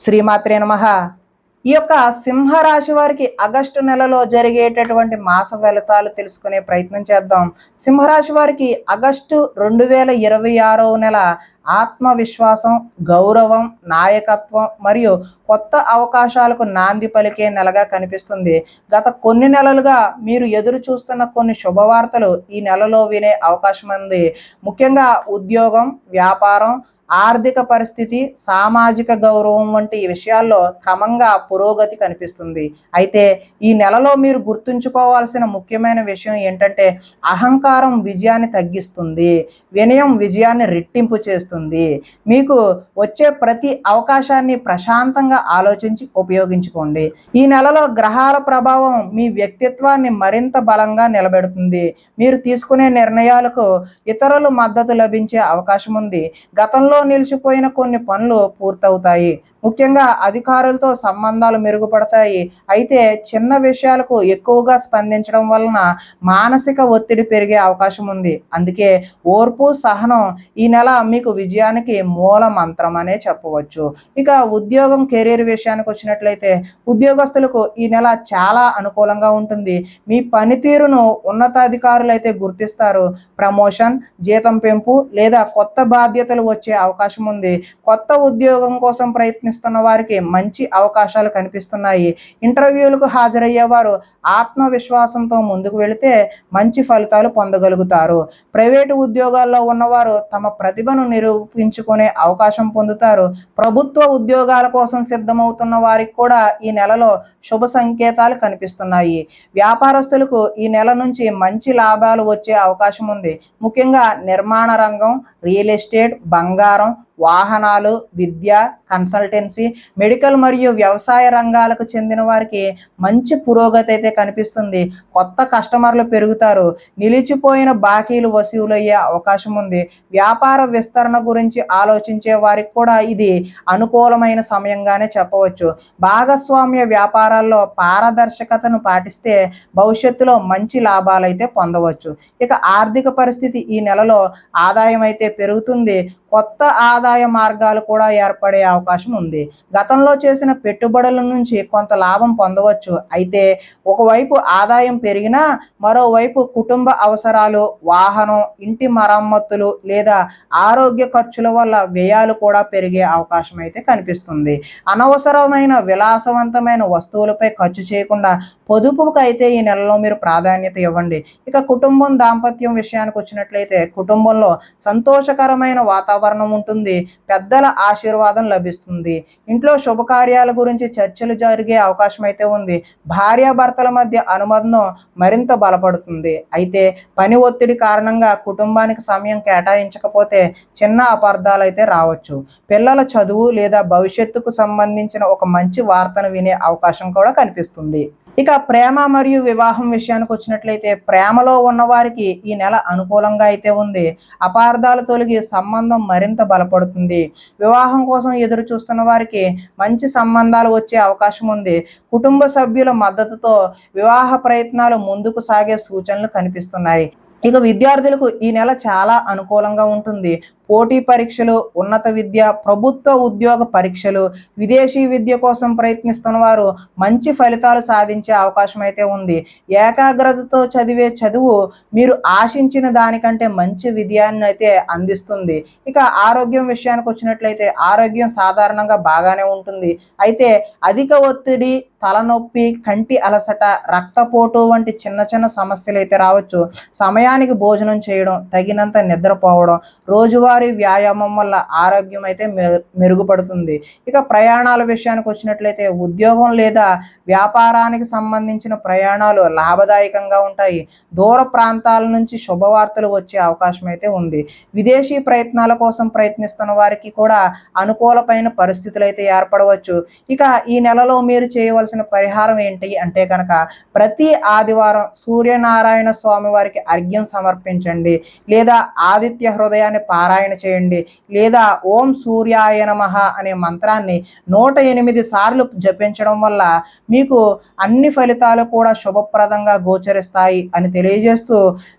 శ్రీమాత్రే నమః. ఈ యొక్క సింహరాశి వారికి ఆగస్టు నెలలో జరిగేటటువంటి మాస ఫలితాలు తెలుసుకునే ప్రయత్నం చేద్దాం. సింహరాశి వారికి ఆగస్టు 2026వ నెల ఆత్మవిశ్వాసం, గౌరవం, నాయకత్వం మరియు కొత్త అవకాశాలకు నాంది పలికే నెలగా కనిపిస్తుంది. గత కొన్ని నెలలుగా మీరు ఎదురు చూస్తున్న కొన్ని శుభవార్తలు ఈ నెలలో వినే అవకాశం ఉంది. ముఖ్యంగా ఉద్యోగం, వ్యాపారం, ఆర్థిక పరిస్థితి, సామాజిక గౌరవం వంటి విషయాల్లో క్రమంగా పురోగతి కనిపిస్తుంది. అయితే ఈ నెలలో మీరు గుర్తుంచుకోవాల్సిన ముఖ్యమైన విషయం ఏంటంటే అహంకారం విజయాన్ని తగ్గిస్తుంది, వినయం విజయాన్ని రెట్టింపు చేస్తుంది. మీకు వచ్చే ప్రతి అవకాశాన్ని ప్రశాంతంగా ఆలోచించి ఉపయోగించుకోండి. ఈ నెలలో గ్రహాల ప్రభావం మీ వ్యక్తిత్వాన్ని మరింత బలంగా నిలబెడుతుంది. మీరు తీసుకునే నిర్ణయాలకు ఇతరుల మద్దతు లభించే అవకాశం ఉంది. గతంలో నిలిచిపోయిన కొన్ని పనులు పూర్తవుతాయి. ముఖ్యంగా అధికారులతో సంబంధాలు మెరుగుపడతాయి. అయితే చిన్న విషయాలకు ఎక్కువగా స్పందించడం వలన మానసిక ఒత్తిడి పెరిగే అవకాశం ఉంది. అందుకే ఓర్పు, సహనం ఈ నెల మీకు విజయానికి మూల మంత్రం అనే చెప్పవచ్చు. ఇక ఉద్యోగం, కెరీర్ విషయానికి వచ్చినట్లయితే ఉద్యోగస్తులకు ఈ నెల చాలా అనుకూలంగా ఉంటుంది. మీ పనితీరును ఉన్నతాధికారులు అయితే గుర్తిస్తారు. ప్రమోషన్, జీతం పెంపు లేదా కొత్త బాధ్యతలు వచ్చే అవకాశం ఉంది. కొత్త ఉద్యోగం కోసం ప్రయత్నిస్తున్న వారికి మంచి అవకాశాలు కనిపిస్తున్నాయి. ఇంటర్వ్యూలకు హాజరయ్యే వారు ఆత్మవిశ్వాసంతో ముందుకు వెళితే మంచి ఫలితాలు పొందగలుగుతారు. ప్రైవేటు ఉద్యోగాల్లో ఉన్నవారు తమ ప్రతిభను నిరూపించుకునే అవకాశం పొందుతారు. ప్రభుత్వ ఉద్యోగాల కోసం సిద్ధమవుతున్న వారికి కూడా ఈ నెలలో శుభ సంకేతాలు కనిపిస్తున్నాయి. వ్యాపారస్తులకు ఈ నెల నుంచి మంచి లాభాలు వచ్చే అవకాశం ఉంది. ముఖ్యంగా నిర్మాణ రంగం, రియల్ ఎస్టేట్, బంగారం, వాహనాలు, విద్య, కన్సల్టెన్సీ, మెడికల్ మరియు వ్యవసాయ రంగాలకు చెందిన వారికి మంచి పురోగతి అయితే కనిపిస్తుంది. కొత్త కస్టమర్లు పెరుగుతారు. నిలిచిపోయిన బాకీలు వసూలయ్యే అవకాశం ఉంది. వ్యాపార విస్తరణ గురించి ఆలోచించే వారికి కూడా ఇది అనుకూలమైన సమయంగానే చెప్పవచ్చు. భాగస్వామ్య వ్యాపారాల్లో పారదర్శకతను పాటిస్తే భవిష్యత్తులో మంచి లాభాలు అయితే పొందవచ్చు. ఇక ఆర్థిక పరిస్థితి ఈ నెలలో ఆదాయం అయితే పెరుగుతుంది. కొత్త ఆదాయ మార్గాలు కూడా ఏర్పడే అవకాశం ఉంది. గతంలో చేసిన పెట్టుబడుల నుంచి కొంత లాభం పొందవచ్చు. అయితే ఒకవైపు ఆదాయం పెరిగినా మరోవైపు కుటుంబ అవసరాలు, వాహనం, ఇంటి మరమ్మతులు లేదా ఆరోగ్య ఖర్చుల వల్ల వ్యయాలు కూడా పెరిగే అవకాశం అయితే కనిపిస్తుంది. అనవసరమైన విలాసవంతమైన వస్తువులపై ఖర్చు చేయకుండా పొదుపుకు అయితే ఈ నెలలో మీరు ప్రాధాన్యత ఇవ్వండి. ఇక కుటుంబం, దాంపత్యం విషయానికి వచ్చినట్లయితే కుటుంబంలో సంతోషకరమైన వాతావరణం ఉంటుంది. పెద్దల ఆశీర్వాదం లభిస్తుంది. ఇంట్లో శుభకార్యాల గురించి చర్చలు జరిగే అవకాశం అయితే ఉంది. భార్యాభర్తల మధ్య అనుబంధం మరింత బలపడుతుంది. అయితే పని ఒత్తిడి కారణంగా కుటుంబానికి సమయం కేటాయించకపోతే చిన్న అపార్థాలు అయితే రావచ్చు. పిల్లల చదువు లేదా భవిష్యత్తుకు సంబంధించిన ఒక మంచి వార్తను వినే అవకాశం కూడా కనిపిస్తుంది. ఇక ప్రేమ మరియు వివాహం విషయానికి వచ్చినట్లయితే ప్రేమలో ఉన్నవారికి ఈ నెల అనుకూలంగా అయితే ఉంది. అపార్థాలు తొలగి సంబంధం మరింత బలపడుతుంది. వివాహం కోసం ఎదురు చూస్తున్న వారికి మంచి సంబంధాలు వచ్చే అవకాశం ఉంది. కుటుంబ సభ్యుల మద్దతుతో వివాహ ప్రయత్నాలు ముందుకు సాగే సూచనలు కనిపిస్తున్నాయి. ఇక విద్యార్థులకు ఈ నెల చాలా అనుకూలంగా ఉంటుంది. పోటీ పరీక్షలు, ఉన్నత విద్య, ప్రభుత్వ ఉద్యోగ పరీక్షలు, విదేశీ విద్య కోసం ప్రయత్నిస్తున్న వారు మంచి ఫలితాలు సాధించే అవకాశం అయితే ఉంది. ఏకాగ్రతతో చదివే చదువు మీరు ఆశించిన దానికంటే మంచి విజయాన్ని అయితే అందిస్తుంది. ఇక ఆరోగ్యం విషయానికి వచ్చినట్లయితే ఆరోగ్యం సాధారణంగా బాగానే ఉంటుంది. అయితే అధిక ఒత్తిడి, తలనొప్పి, కంటి అలసట, రక్తపోటు వంటి చిన్న చిన్న సమస్యలు అయితే రావచ్చు. సమయానికి భోజనం చేయడం, తగినంత నిద్రపోవడం, రోజువారీ వ్యాయామం వల్ల ఆరోగ్యం అయితే మెరుగుపడుతుంది. ఇక ప్రయాణాల విషయానికి వచ్చినట్లయితే ఉద్యోగం లేదా వ్యాపారానికి సంబంధించిన ప్రయాణాలు లాభదాయకంగా ఉంటాయి. దూర ప్రాంతాల నుంచి శుభవార్తలు వచ్చే అవకాశం అయితే ఉంది. విదేశీ ప్రయత్నాల కోసం ప్రయత్నిస్తున్న వారికి కూడా అనుకూలమైన పరిస్థితులు అయితే ఏర్పడవచ్చు. ఇక ఈ నెలలో మీరు చేయవలసిన పరిహారం ఏంటి అంటే కనుక ప్రతి ఆదివారం సూర్యనారాయణ స్వామి వారికి అర్ఘ్యం సమర్పించండి లేదా ఆదిత్య హృదయాన్ని పారాయణ పారాయణ చేయండి, లేదా ఓం సూర్యాయ నమః అనే మంత్రాన్ని 108 సార్లు జపించడం వల్ల మీకు అన్ని ఫలితాలు కూడా శుభప్రదంగా గోచరిస్తాయి అని తెలియజేస్తూ,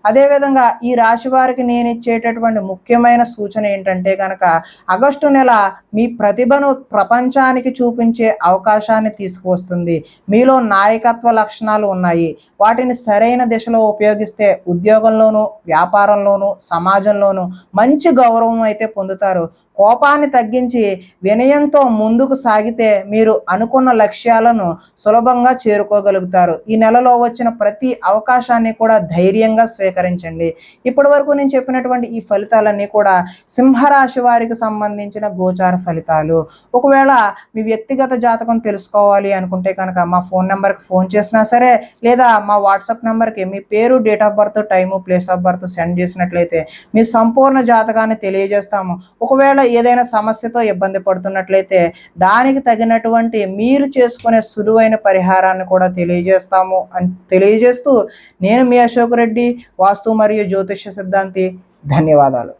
అదేవిధంగా ఈ రాశి వారికి నేను ఇచ్చేటటువంటి ముఖ్యమైన సూచన ఏంటంటే కనుక ఆగస్టు నెల మీ ప్రతిభను ప్రపంచానికి చూపించే అవకాశాన్ని తీసుకువస్తుంది. మీలో నాయకత్వ లక్షణాలు ఉన్నాయి, వాటిని సరైన దిశలో ఉపయోగిస్తే ఉద్యోగంలోనూ వ్యాపారంలోనూ సమాజంలోనూ మంచి గౌరవం అయితే పొందుతారు. కోపాన్ని తగ్గించి వినయంతో ముందుకు సాగితే మీరు అనుకున్న లక్ష్యాలను సులభంగా చేరుకోగలుగుతారు. ఈ నెలలో వచ్చిన ప్రతి అవకాశాన్ని కూడా ధైర్యంగా స్వీకరించండి. ఇప్పటి వరకు నేను చెప్పినటువంటి ఈ ఫలితాలన్నీ కూడా సింహరాశి వారికి సంబంధించిన గోచార ఫలితాలు. ఒకవేళ మీ వ్యక్తిగత జాతకం తెలుసుకోవాలి అనుకుంటే కనుక మా ఫోన్ నెంబర్కి ఫోన్ చేసినా సరే, లేదా మా వాట్సాప్ నెంబర్కి మీ పేరు, date of birth, time, place of birth send చేసినట్లయితే మీ సంపూర్ణ జాతకాన్ని తెలియజేస్తాము. ఒకవేళ ఏదైనా సమస్యతో ఇబ్బంది పడుతున్నట్లయితే దానికి తగినటువంటి మీరు చేసుకునే సులువైన పరిహారాన్ని కూడా తెలియజేస్తాము అని తెలియజేస్తూ, నేను మీ అశోక్ రెడ్డి, వాస్తు మరియు జ్యోతిష్య సిద్ధాంతి. ధన్యవాదాలు.